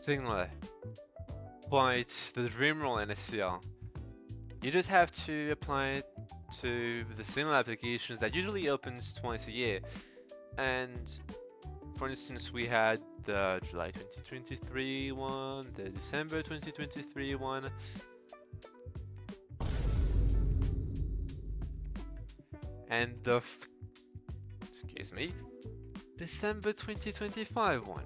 signaler, quite the dream role in SCR. You just have to apply it to the signaler applications that usually opens twice a year. And for instance, we had the July 2023 one, the December 2023 one, and the December 2025 one.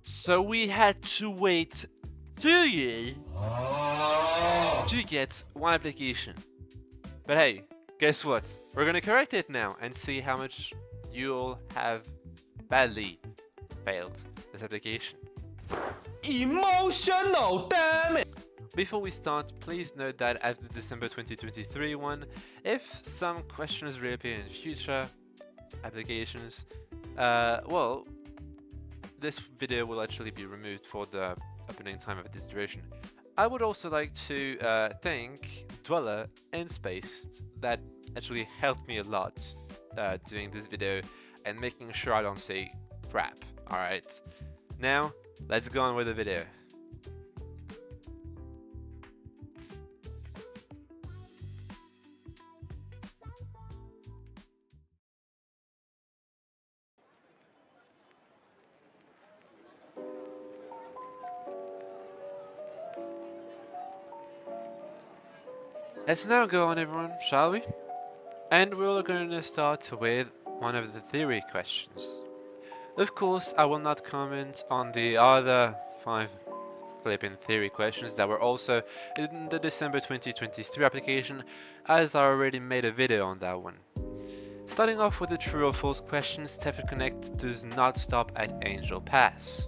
So we had to wait 2 years to get one application. But hey, guess what? We're gonna correct it now and see how much you all have badly failed this application. Emotional, damn it! Before we start, please note that as the December 2023 one, if some questions reappear in future applications, well, this video will actually be removed for the opening time of this duration. I would also like to thank Dweller and Spaced that actually helped me a lot doing this video and making sure I don't say crap. Alright, now let's go on with the video. Let's now go on, everyone, shall we? And we're going to start with one of the theory questions. Of course, I will not comment on the other 5 flipping theory questions that were also in the December 2023 application, as I already made a video on that one. Starting off with the true or false question, Stephen Connect does not stop at Angel Pass.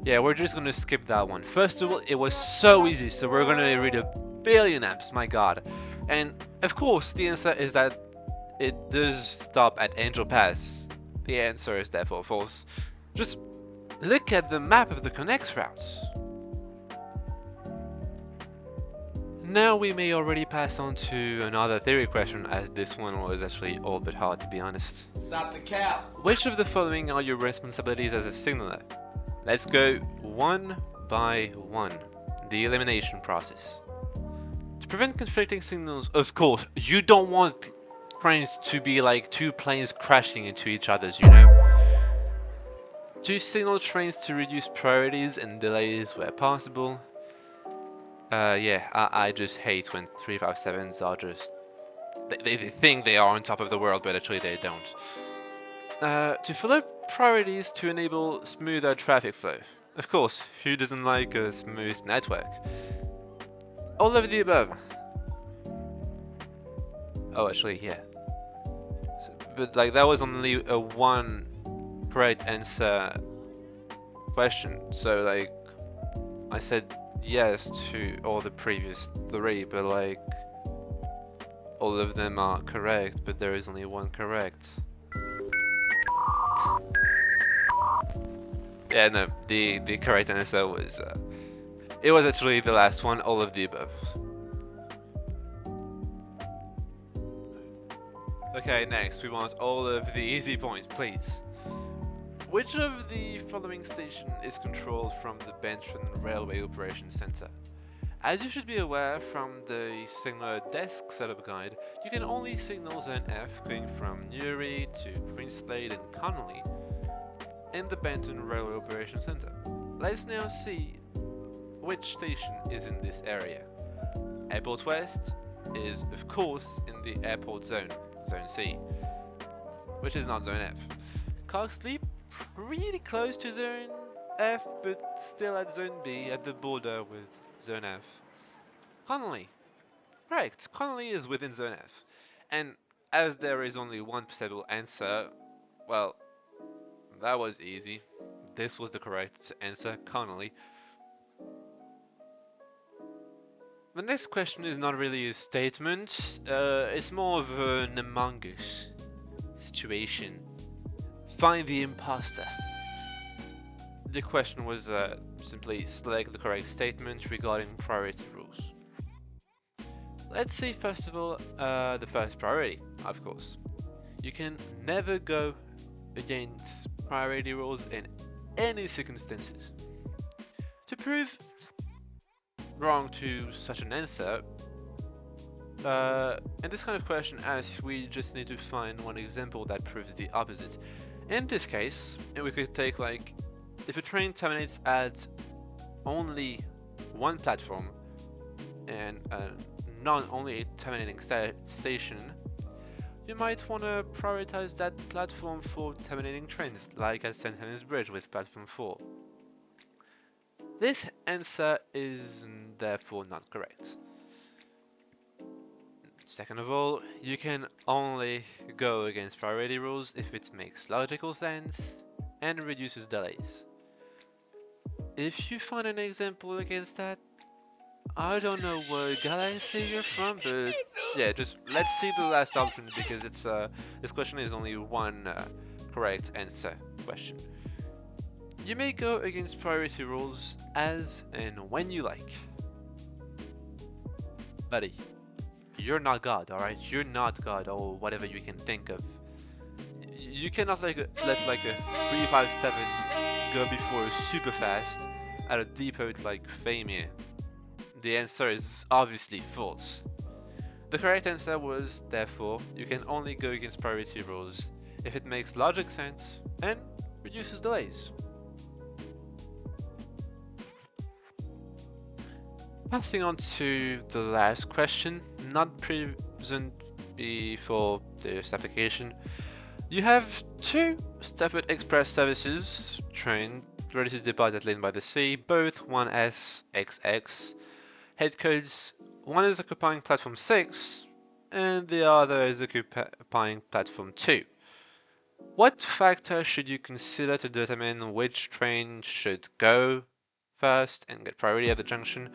Yeah, we're just gonna skip that one. First of all, it was so easy, so we're gonna read a billion apps, my god. And of course, the answer is that it does stop at Angel Pass. The answer is therefore false. Just look at the map of the Connect routes. Now we may already pass on to another theory question, as this one was actually all but hard, to be honest. Stop the cap! Which of the following are your responsibilities as a signaler? Let's go one by one. The elimination process. To prevent conflicting signals, of course, you don't want trains to be like 2 planes crashing into each other's, you know? To signal trains to reduce priorities and delays where possible. Yeah, I just hate when 357s are just... They think they are on top of the world, but actually they don't. To follow priorities to enable smoother traffic flow. Of course, who doesn't like a smooth network? All of the above. Oh, actually, yeah. So, but like that was only a one correct answer question. So like, I said yes to all the previous 3, but like, all of them are correct, but there is only one correct. Yeah, no, the correct answer was, it was actually the last one, all of the above. Okay, next we want all of the easy points, please. Which of the following station is controlled from the Bentron Railway Operations Center? As you should be aware from the signaler desk setup guide, you can only signal Zone F going from Newry to Greenslade and Connolly in the Benton Railway Operations Center. Let's now see which station is in this area. Airport West is, of course, in the airport zone, Zone C, which is not Zone F. Coxley, pretty close to Zone F, but still at Zone B, at the border with Zone F. Connolly, correct, Connolly is within Zone F. And as there is only one possible answer, well, that was easy. This was the correct answer, Connolly. The next question is not really a statement, it's more of an Among Us situation. Find the imposter. The question was simply select the correct statement regarding priority rules. Let's see first of all the first priority, of course. you can never go against priority rules in any circumstances. To prove wrong to such an answer, in this kind of question, as we just need to find one example that proves the opposite. In this case, we could take like, if a train terminates at only one platform and not only a terminating station, you might want to prioritize that platform for terminating trains, like at St. Helens Bridge with platform 4. This answer is therefore not correct. Second of all, you can only go against priority rules if it makes logical sense and reduces delays. If you find an example against that, I don't know what galaxy you're from, but yeah, just let's see the last option because it's this question is only one correct answer question. You may go against priority rules as and when you like. Buddy, you're not God, alright? You're not God or whatever you can think of. You cannot let like a 357 go before super fast at a depot like Famir. The answer is obviously false. The correct answer was, therefore, you can only go against priority rules if it makes logic sense and reduces delays. Passing on to the last question, not present before this application. You have two Stafford Express services, train ready to depart at Lane by the Sea, both 1SXX. Head codes, one is occupying platform 6 and the other is occupying platform 2. What factor should you consider to determine which train should go first and get priority at the junction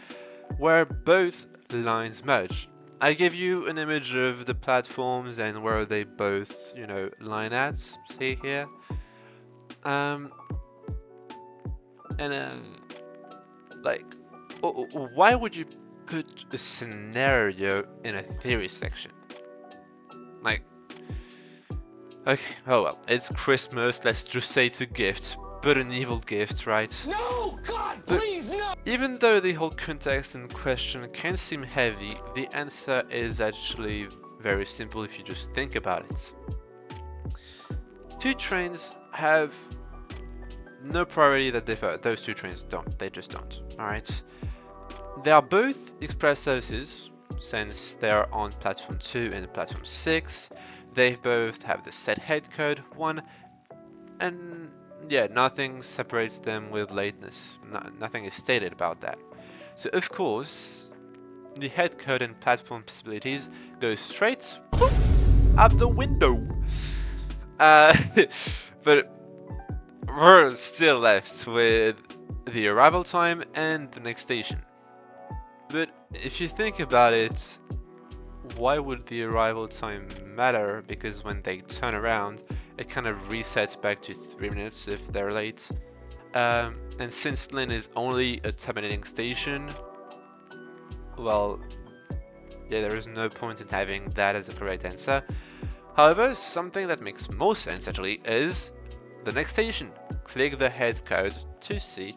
where both lines merge? I give you an image of the platforms and where they both, line at, see here. Like, why would you put a scenario in a theory section? Like, okay, oh well, it's Christmas, let's just say it's a gift, but an evil gift, right? No! God, please, no! Even though the whole context in question can seem heavy, the answer is actually very simple if you just think about it. Two trains have no priority that differ. Those two trains don't. They just don't. Alright? They are both express services, since they are on platform 2 and platform 6. They both have the set head code 1, and yeah, nothing separates them with lateness. Nothing is stated about that. So of course, the head code and platform possibilities go straight out the window. But we're still left with the arrival time and the next station. But if you think about it, why would the arrival time matter? Because when they turn around, it kind of resets back to 3 minutes if they're late. And since Lynn is only a terminating station, well, yeah, there is no point in having that as a correct answer. However, something that makes more sense actually is the next station. Click the head code to see,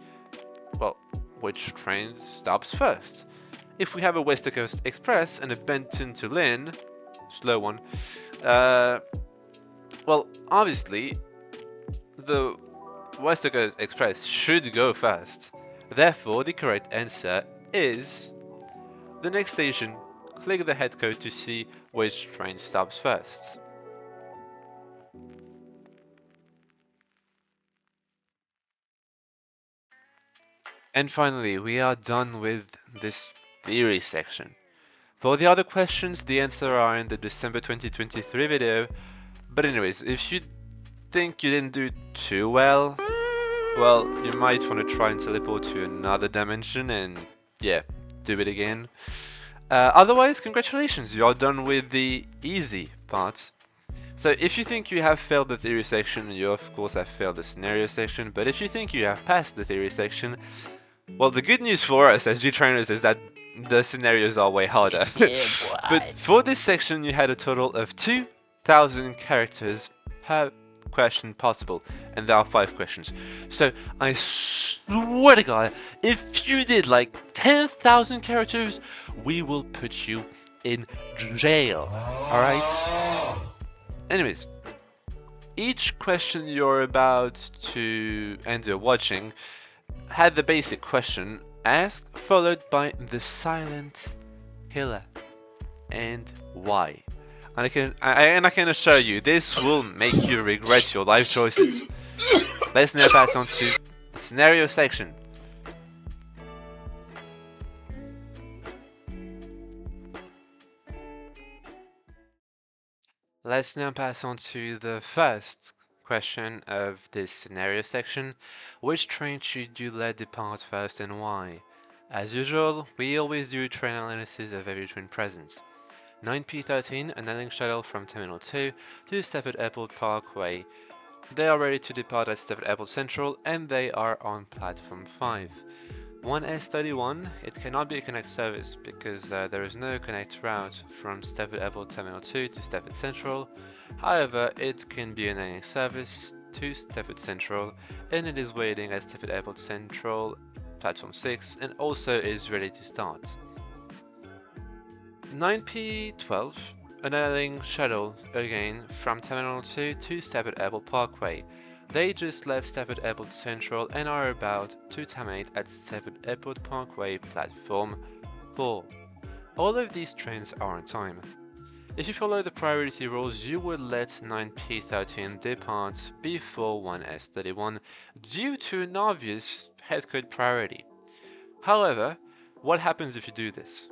well, which train stops first. If we have a West Coast Express and a Benton to Lynn, slow one, well, obviously, the West Coast Express should go first. Therefore, the correct answer is the next station. Click the head code to see which train stops first. And finally, we are done with this theory section. For the other questions, the answers are in the December 2023 video. But anyways, if you think you didn't do too well, you might want to try and teleport to another dimension and, yeah, do it again. Otherwise, congratulations, you are done with the easy part. So if you think you have failed the theory section, you of course have failed the scenario section, but if you think you have passed the theory section, well, the good news for us as G-trainers is that the scenarios are way harder. Yeah, But for this section, you had a total of 2 10,000 characters per question possible, and there are 5 questions. So I swear to God, if you did like 10,000 characters, we will put you in jail. Alright? Anyways, each question you're about to enter watching had the basic question asked, followed by the silent killer and why. And I can assure you, this will make you regret your life choices. Let's now pass on to the scenario section. Let's now pass on to the first question of this scenario section. Which train should you let depart first and why? As usual, we always do a train analysis of every train present. 9P13, an landing shuttle from Terminal 2 to Stafford Airport Parkway. They are ready to depart at Stafford Airport Central and they are on platform 5. 1S31, it cannot be a connect service because there is no connect route from Stafford Airport Terminal 2 to Stafford Central. However, it can be an landing service to Stafford Central and it is waiting at Stafford Airport Central platform 6 and also is ready to start. 9P12, an landing shuttle again from Terminal 2 to Stafford Airport Parkway. They just left Stafford Airport Central and are about to terminate at Stafford Airport Parkway platform 4. All of these trains are on time. If you follow the priority rules, you would let 9P13 depart before 1S31 due to an obvious headcode priority. However, what happens if you do this?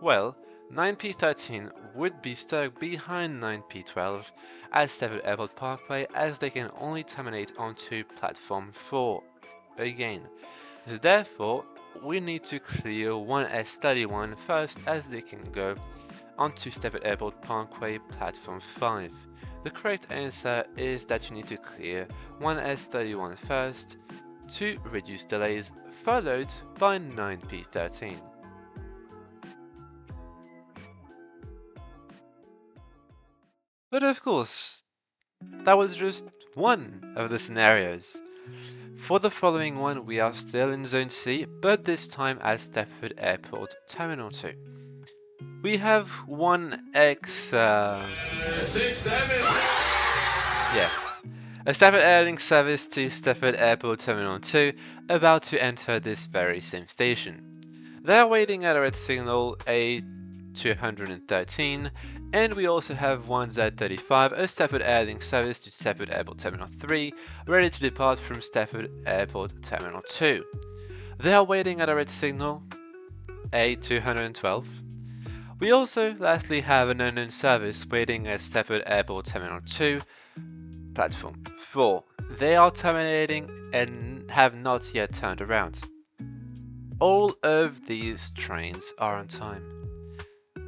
Well, 9P13 would be stuck behind 9P12 at Stafford Airport Parkway as they can only terminate onto platform 4 again. Therefore, we need to clear 1S31 first as they can go onto Stafford Airport Parkway platform 5. The correct answer is that you need to clear 1S31 first to reduce delays, followed by 9P13. But of course, that was just one of the scenarios. For the following one, we are still in Zone C, but this time at Stafford Airport Terminal 2. We have 1X... 6, 7. yeah. A Stafford Airlink service to Stafford Airport Terminal 2 about to enter this very same station. They are waiting at a red signal A213, and we also have 1Z35, a Stafford Airlink service to Stafford Airport Terminal 3, ready to depart from Stafford Airport Terminal 2. They are waiting at a red signal A212. We also lastly have an unknown service waiting at Stafford Airport Terminal 2, platform 4. They are terminating and have not yet turned around. All of these trains are on time.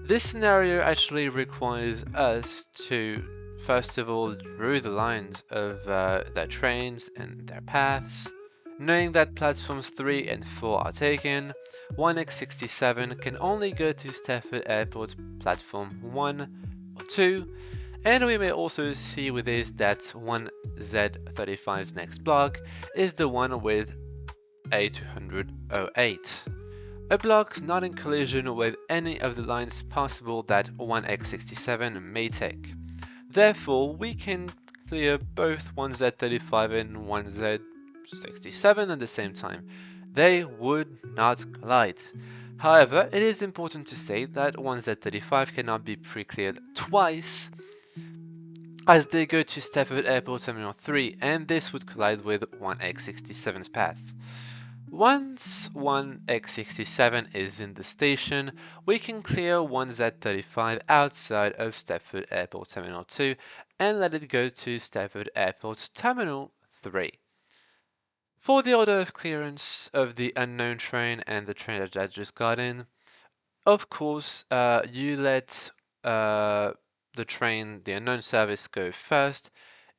This scenario actually requires us to, first of all, draw the lines of their trains and their paths. Knowing that platforms 3 and 4 are taken, 1X67 can only go to Stafford Airport platform 1 or 2, and we may also see with this that 1Z35's next block is the one with A208. A block not in collision with any of the lines possible that 1X67 may take. Therefore, we can clear both 1Z35 and 1Z67 at the same time. They would not collide. However, it is important to say that 1Z35 cannot be pre-cleared twice as they go to Stafford Airport Terminal 3, and this would collide with 1X67's path. Once 1X67 is in the station, we can clear 1Z35 outside of Stafford Airport Terminal 2 and let it go to Stafford Airport Terminal 3. For the order of clearance of the unknown train and the train that just got in, of course, you let the train, the unknown service, go first,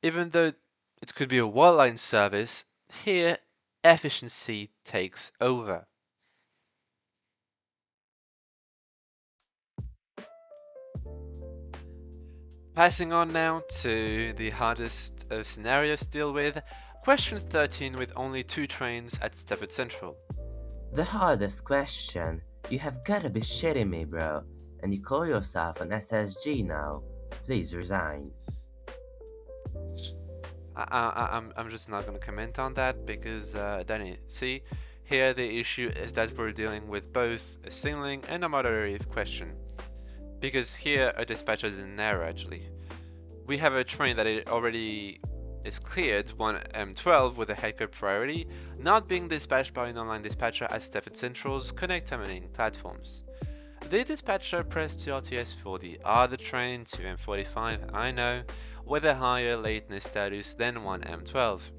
even though it could be a wildline service. Here, efficiency takes over. Passing on now to the hardest of scenarios to deal with, question 13 with only 2 trains at Stafford Central. The hardest question? You have gotta be shitting me, bro. And you call yourself an SSG now. Please resign. I'm just not gonna comment on that because, Danny, see, here the issue is that we're dealing with both a signaling and a moderative question. Because here a dispatcher is in error actually. We have a train that it already is cleared, 1M12 with a headcode priority, not being dispatched by an online dispatcher at Stafford Central's connect terminating platforms. The dispatcher pressed 2 RTS for the other train, 2M45, I know, with a higher latency status than 1M12.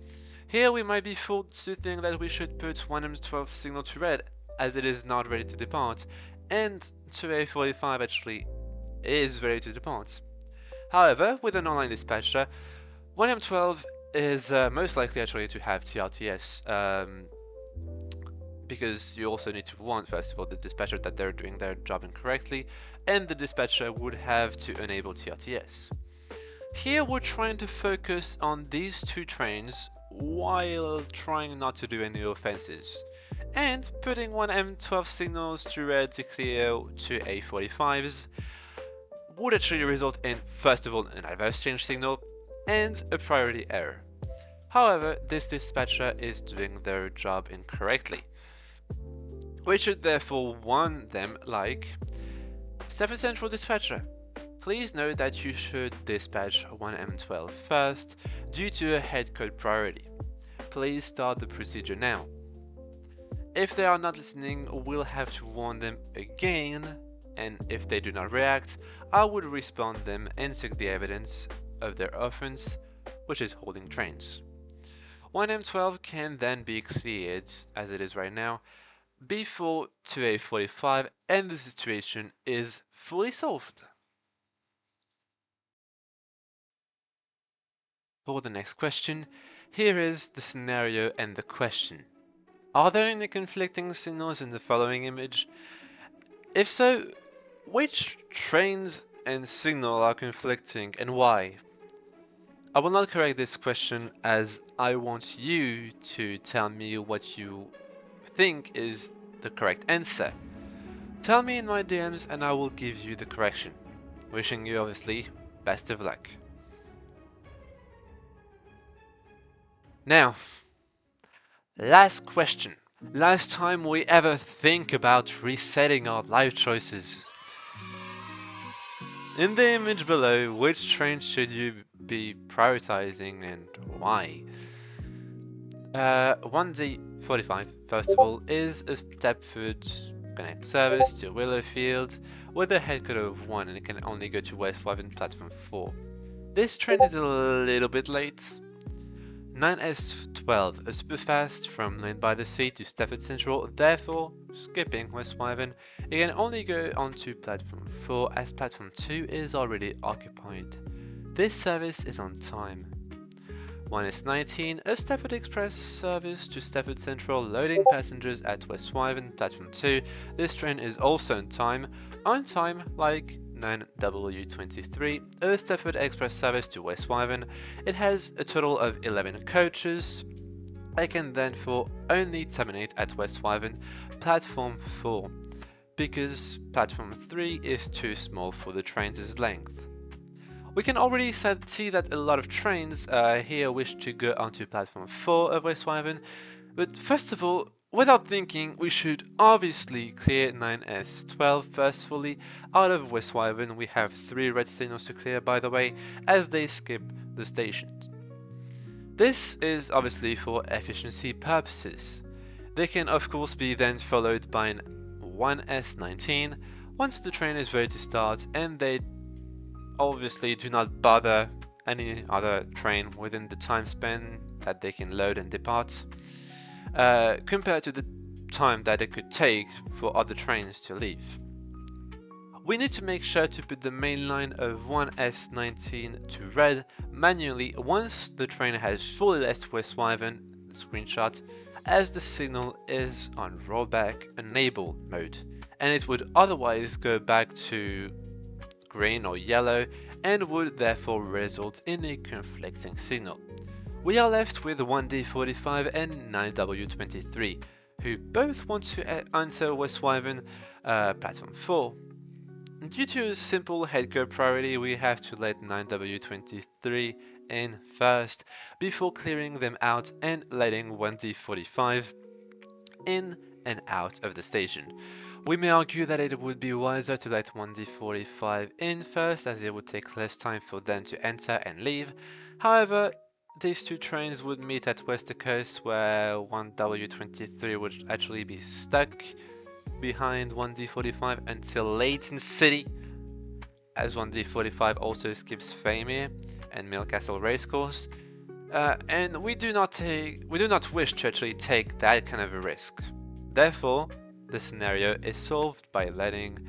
Here we might be fooled to think that we should put 1M12 signal to red as it is not ready to depart, and 2A45 actually is ready to depart. However, with an online dispatcher, 1M12 is most likely actually to have TRTS, because you also need to warn, first of all, the dispatcher that they're doing their job incorrectly, and the dispatcher would have to enable TRTS. Here we're trying to focus on these 2 trains while trying not to do any offenses, and putting 1M12 signals to red to clear 2 A45s would actually result in, first of all, an adverse change signal and a priority error. However, this dispatcher is doing their job incorrectly. We should therefore warn them like, Stafford Central dispatcher, please note that you should dispatch 1M12 first due to a headcode priority. Please start the procedure now. If they are not listening, we'll have to warn them again, and if they do not react, I would respond them and seek the evidence of their offense, which is holding trains. 1M12 can then be cleared, as it is right now, before 2A45, and the situation is fully solved. For the next question, here is the scenario and the question. Are there any conflicting signals in the following image? If so, which trains and signal are conflicting and why? I will not correct this question as I want you to tell me what you think is the correct answer. Tell me in my DMs and I will give you the correction. Wishing you obviously best of luck. Now, last question. Last time we ever think about resetting our life choices. In the image below, which train should you be prioritizing and why? 1D45, first of all, is a Stepford Connect service to Willowfield with a headcode of 1 and it can only go to West 5 and platform 4. This train is a little bit late. 9S12, a superfast from Lane by the Sea to Stafford Central, therefore skipping West 5, it can only go onto platform 4 as platform 2 is already occupied. This service is on time. 1S19, a Stafford Express service to Stafford Central loading passengers at West 5 and platform 2. This train is also on time like 9W23, a Stafford Express service to West 5. It has a total of 11 coaches. I can therefore only terminate at West 5 platform 4 because platform 3 is too small for the train's length. We can already see that a lot of trains here wish to go onto platform 4 of West 5, but first of all, without thinking, we should obviously clear 9S12 firstfully out of West 5. We have 3 red signals to clear, by the way, as they skip the stations. This is obviously for efficiency purposes. They can of course be then followed by an 1S19 once the train is ready to start, and they obviously do not bother any other train within the time span that they can load and depart, compared to the time that it could take for other trains to leave. We need to make sure to put the main line of 1S19 to red manually once the train has fully left West 5, screenshot, as the signal is on rollback enable mode, and it would otherwise go back to green or yellow and would therefore result in a conflicting signal. We are left with 1D45 and 9W23, who both want to enter West Wyvern Platform 4. Due to a simple headcode priority, we have to let 9W23 in first before clearing them out and letting 1D45 in and out of the station. We may argue that it would be wiser to let 1D45 in first, as it would take less time for them to enter and leave. However, these two trains would meet at Wester Coast, where 1W23 would actually be stuck behind 1D45 until Leighton City, as 1D45 also skips Famir and Millcastle Racecourse, and we do not wish to actually take that kind of a risk. Therefore, the scenario is solved by letting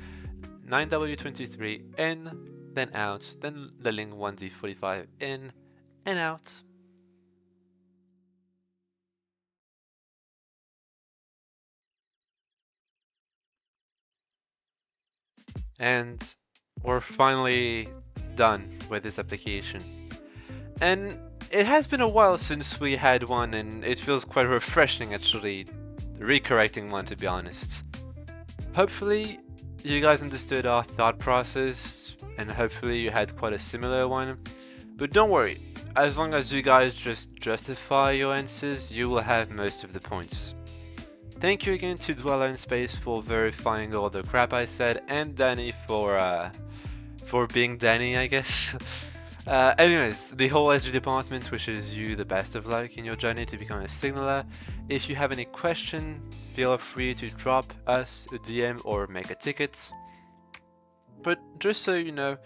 9W23 in, then out, then letting 1D45 in and out. And we're finally done with this application. And it has been a while since we had one, and it feels quite refreshing actually recorrecting one, to be honest. Hopefully you guys understood our thought process, and hopefully you had quite a similar one. But don't worry, as long as you guys just justify your answers, you will have most of the points. Thank you again to Dweller in Space for verifying all the crap I said, and Danny for being Danny, I guess. Anyways, the whole SG department wishes you the best of luck in your journey to become a signaler. If you have any question, feel free to drop us a DM or make a ticket. But just so you know,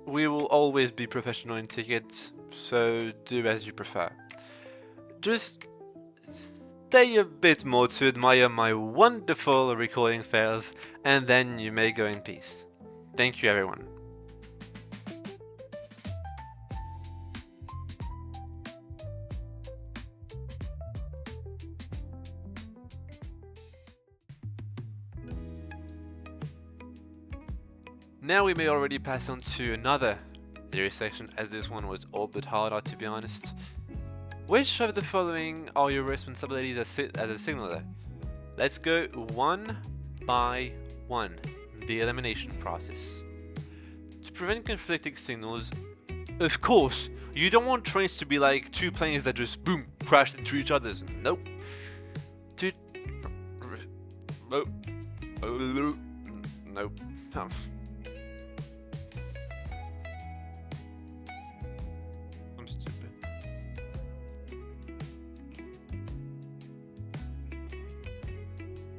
we will always be professional in tickets, so do as you prefer. Just stay a bit more to admire my wonderful recording fails, and then you may go in peace. Thank you, everyone. Now we may already pass on to another theory section, as this one was all but harder, to be honest. Which of the following are your responsibilities as a signaler? Let's go one by one. The elimination process. To prevent conflicting signals, of course, you don't want trains to be like two planes that just boom, crash into each other. Nope. Nope. Oh. I'm stupid.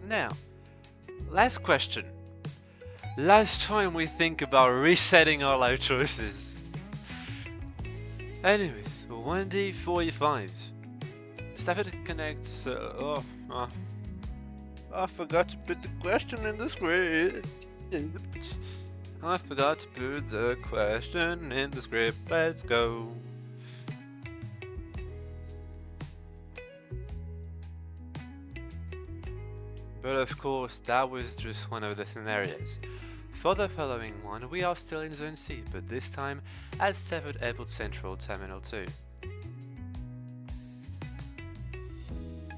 Now, last question. Last time we think about resetting our life choices. Anyways, 1D45. Stafford connects. I forgot to put the question in the script. I forgot to put the question in the script. Let's go. But of course, that was just one of the scenarios. For the following one, we are still in Zone C, but this time at Stafford Airport Central Terminal 2.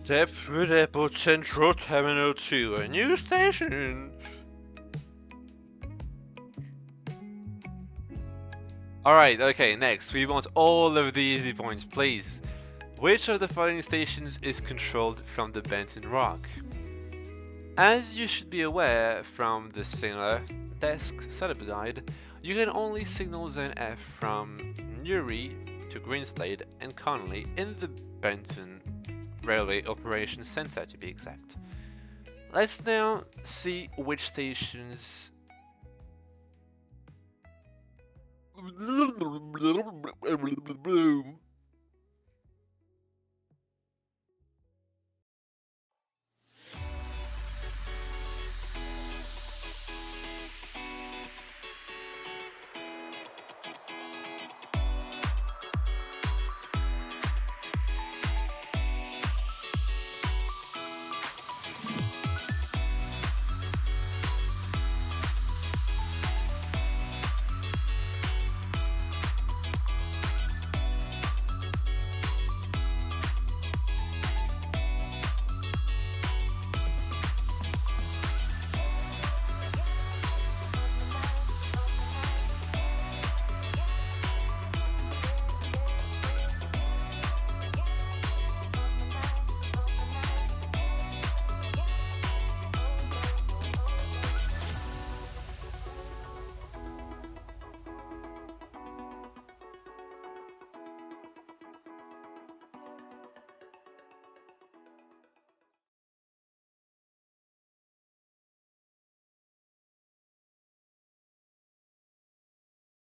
Stafford Airport Central Terminal 2, a new station! Alright, okay, next, we want all of the easy points, please. Which of the following stations is controlled from the Benton Rock? As you should be aware from the signaler desk setup guide, you can only signal Zone F from Newry to Greenslade and Connolly in the Benton Railway Operations Center, to be exact. Let's now see which stations